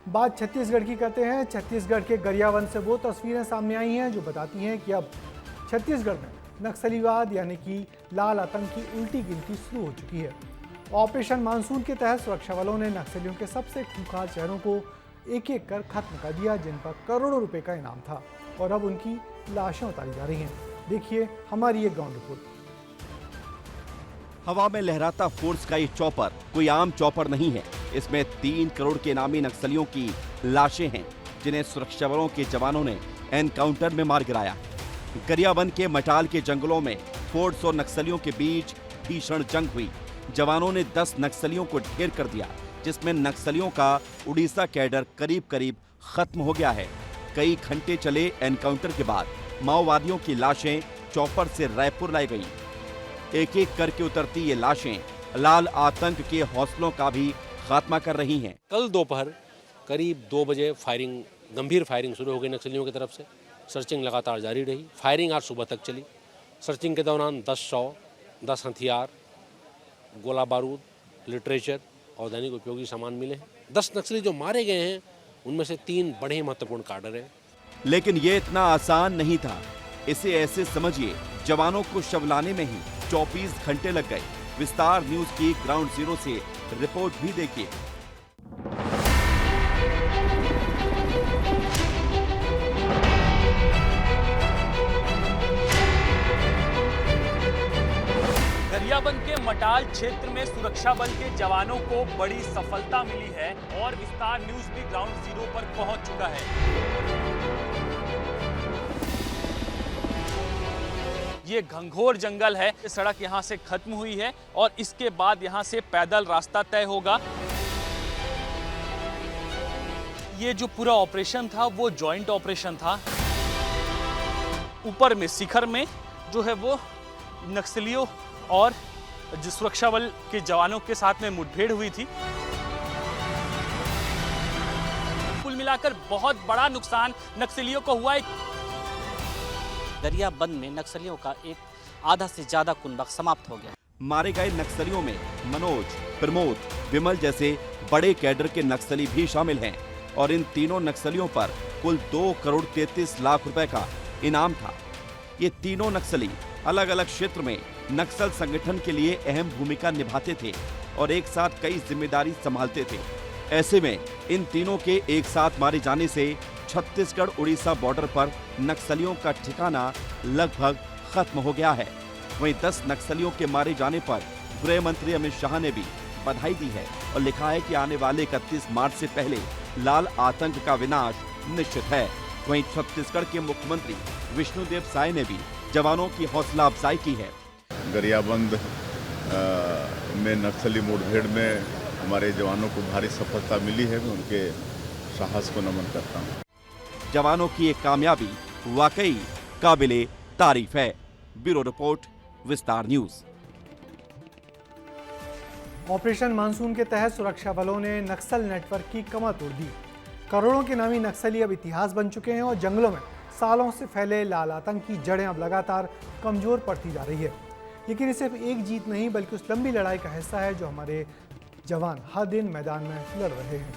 बात छत्तीसगढ़ की करते हैं। छत्तीसगढ़ के गरियाबंद से वो तस्वीरें सामने आई हैं जो बताती हैं कि अब छत्तीसगढ़ में नक्सलीवाद यानी कि लाल आतंक की उल्टी गिनती शुरू हो चुकी है। ऑपरेशन मानसून के तहत सुरक्षा बलों ने नक्सलियों के सबसे खूंखार चेहरों को एक एक कर खत्म कर दिया, जिन पर करोड़ों रुपए का इनाम था, और अब उनकी लाशें उतारी जा रही हैं। देखिए हमारी ये ग्राउंड रिपोर्ट। हवा में लहराता फोर्स का ये चॉपर कोई आम चॉपर नहीं है। इसमें 3 करोड़ के इनामी नक्सलियों की लाशें हैं, जिन्हें सुरक्षा बलों के जवानों ने एनकाउंटर में मार गिराया। गरियाबंद के मटाल के जंगलों में फोर्स और नक्सलियों के बीच भीषण जंग हुई। जवानों ने 10 नक्सलियों को ढेर कर दिया, जिसमें नक्सलियों का उड़ीसा कैडर करीब करीब खत्म हो गया है। कई घंटे चले एनकाउंटर के बाद माओवादियों की लाशें चॉपर से रायपुर लाई गई। एक एक करके उतरती ये लाशें लाल आतंक के हौसलों का भी खात्मा कर रही हैं। कल दोपहर करीब 2 बजे गंभीर फायरिंग शुरू हो गई नक्सलियों की तरफ से। सर्चिंग लगातार जारी रही। फायरिंग आज सुबह तक चली। सर्चिंग के दौरान 10 हथियार, गोला बारूद, लिटरेचर और दैनिक उपयोगी सामान मिले हैं। 10 नक्सली जो मारे गए हैं उनमें से 3 बड़े महत्वपूर्ण कार्डर हैं। लेकिन ये इतना आसान नहीं था। इसे ऐसे समझिए, जवानों को शव लाने में ही 24 घंटे लग गए। विस्तार न्यूज की ग्राउंड जीरो से रिपोर्ट भी देखिए। गरियाबंद के मटाल क्षेत्र में सुरक्षा बल के जवानों को बड़ी सफलता मिली है और विस्तार न्यूज भी ग्राउंड जीरो पर पहुंच चुका है। ये घंघोर जंगल है। सड़क यहां से खत्म हुई है और इसके बाद यहां से पैदल रास्ता तय होगा। ये जो पूरा ऑपरेशन था वो जॉइंट ऑपरेशन था। ऊपर में शिखर में जो है वो नक्सलियों और जो सुरक्षा बल के जवानों के साथ में मुठभेड़ हुई थी। कुल मिलाकर बहुत बड़ा नुकसान नक्सलियों को हुआ है। गरियाबंद में नक्सलियों का एक आधा से ज्यादा कुनबा समाप्त हो गया। मारे गए नक्सलियों में मनोज, प्रमोद, विमल जैसे बड़े कैडर के नक्सली भी शामिल हैं और इन तीनों नक्सलियों पर कुल 2 करोड़ 33 लाख रुपए का इनाम था। ये तीनों नक्सली अलग अलग क्षेत्र में नक्सल संगठन के लिए अहम भूमिका निभाते थे और एक साथ कई जिम्मेदारी संभालते थे। ऐसे में इन तीनों के एक साथ मारे जाने से छत्तीसगढ़ उड़ीसा बॉर्डर पर नक्सलियों का ठिकाना लगभग खत्म हो गया है। वहीं 10 नक्सलियों के मारे जाने पर गृह मंत्री अमित शाह ने भी बधाई दी है और लिखा है कि आने वाले 31 मार्च से पहले लाल आतंक का विनाश निश्चित है। वहीं छत्तीसगढ़ के मुख्यमंत्री विष्णुदेव साय ने भी जवानों की हौसला अफजाई की है। गरियाबंद में नक्सली मुठभेड़ में हमारे जवानों को भारी सफलता मिली है। मैं उनके साहस को नमन करता हूँ। जवानों की एक कामयाबी वाकई काबिले तारीफ है। ब्यूरो रिपोर्ट, विस्तार न्यूज। ऑपरेशन मानसून के तहत सुरक्षा बलों ने नक्सल नेटवर्क की कमर तोड़ दी। करोड़ों के नामी नक्सली अब इतिहास बन चुके हैं और जंगलों में सालों से फैले लाल आतंक की जड़ें अब लगातार कमजोर पड़ती जा रही है। लेकिन ये सिर्फ एक जीत नहीं बल्कि उस लंबी लड़ाई का हिस्सा है जो हमारे जवान हर दिन मैदान में लड़ रहे हैं।